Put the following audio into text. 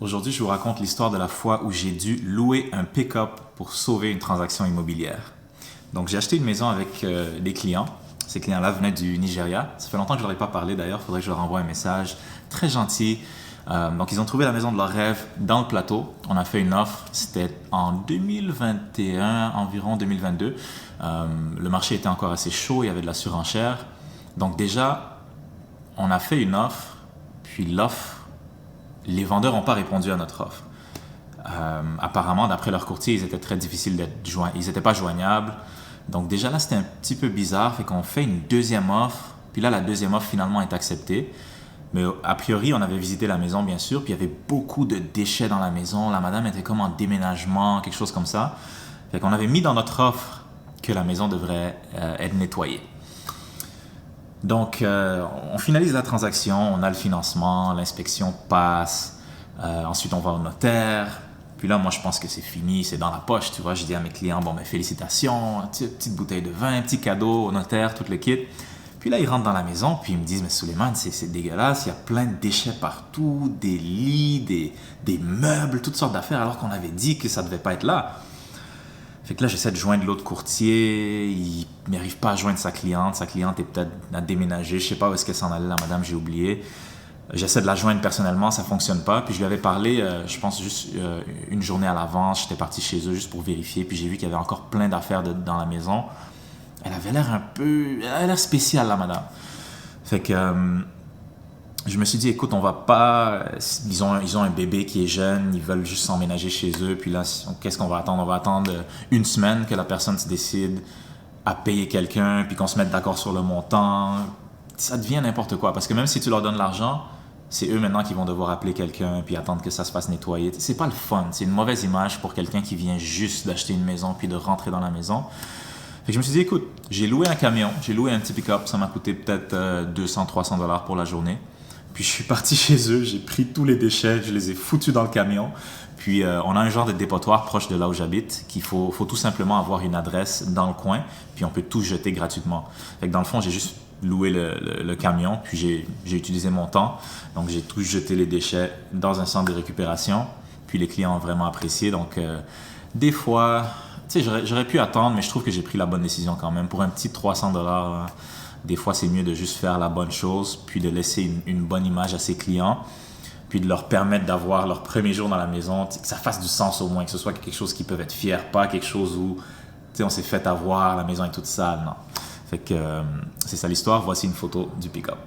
Aujourd'hui, je vous raconte l'histoire de la fois où j'ai dû louer un pick-up pour sauver une transaction immobilière. Donc, j'ai acheté une maison avec des clients. Ces clients-là venaient du Nigeria. Ça fait longtemps que je ne leur ai pas parlé d'ailleurs. Il faudrait que je leur envoie un message très gentil. Donc, ils ont trouvé la maison de leur rêve dans le plateau. On a fait une offre. C'était en 2021, environ 2022. Le marché était encore assez chaud. Il y avait de la surenchère. Donc, déjà, on a fait une offre. Puis l'offre, les vendeurs n'ont pas répondu à notre offre. Apparemment, d'après leur courtier, ils étaient très difficiles d'être joints. Ils n'étaient pas joignables. Donc déjà là, c'était un petit peu bizarre. Fait qu'on fait une deuxième offre. Puis là, la deuxième offre finalement est acceptée. Mais a priori, on avait visité la maison, bien sûr. Puis il y avait beaucoup de déchets dans la maison. La madame était comme en déménagement, quelque chose comme ça. Fait qu'on avait mis dans notre offre que la maison devrait être nettoyée. Donc, on finalise la transaction, on a le financement, l'inspection passe, ensuite on va au notaire. Puis là, moi, je pense que c'est fini, c'est dans la poche, tu vois. Je dis à mes clients, bon, ben félicitations, petite bouteille de vin, petit cadeau au notaire, tout le kit. Puis là, ils rentrent dans la maison, puis ils me disent, mais Suleiman, c'est dégueulasse, il y a plein de déchets partout, des lits, des meubles, toutes sortes d'affaires, alors qu'on avait dit que ça ne devait pas être là. Fait que là, j'essaie de joindre l'autre courtier, il n'arrive pas à joindre sa cliente est peut-être à déménager, je sais pas où est-ce qu'elle s'en allait, la madame, j'ai oublié. J'essaie de la joindre personnellement, ça fonctionne pas, puis je lui avais parlé, je pense juste une journée à l'avance, j'étais parti chez eux juste pour vérifier, puis j'ai vu qu'il y avait encore plein d'affaires dans la maison. Elle avait l'air elle a l'air spéciale, la madame. Fait que je me suis dit, écoute, on va pas. Ils ont un bébé qui est jeune, ils veulent juste s'emménager chez eux. Puis là, qu'est-ce qu'on va attendre? On va attendre une semaine que la personne se décide à payer quelqu'un, puis qu'on se mette d'accord sur le montant. Ça devient n'importe quoi. Parce que même si tu leur donnes l'argent, c'est eux maintenant qui vont devoir appeler quelqu'un, puis attendre que ça se fasse nettoyer. C'est pas le fun. C'est une mauvaise image pour quelqu'un qui vient juste d'acheter une maison, puis de rentrer dans la maison. Fait que je me suis dit, écoute, j'ai loué un camion, j'ai loué un petit pick-up. Ça m'a coûté peut-être 200-300$ pour la journée. Puis je suis parti chez eux, j'ai pris tous les déchets, je les ai foutus dans le camion. Puis on a un genre de dépotoir proche de là où j'habite, qu'il faut tout simplement avoir une adresse dans le coin, puis on peut tout jeter gratuitement. Fait que dans le fond, j'ai juste loué le camion, puis j'ai utilisé mon temps. Donc j'ai tout jeté les déchets dans un centre de récupération. Puis les clients ont vraiment apprécié. Donc des fois, tu sais, j'aurais pu attendre, mais je trouve que j'ai pris la bonne décision quand même. Pour un petit 300$, des fois, c'est mieux de juste faire la bonne chose, puis de laisser une bonne image à ses clients, puis de leur permettre d'avoir leur premier jour dans la maison, que ça fasse du sens au moins, que ce soit quelque chose qu'ils peuvent être fiers, pas quelque chose où on s'est fait avoir, la maison est toute sale, non. Fait que c'est ça l'histoire, voici une photo du pick-up.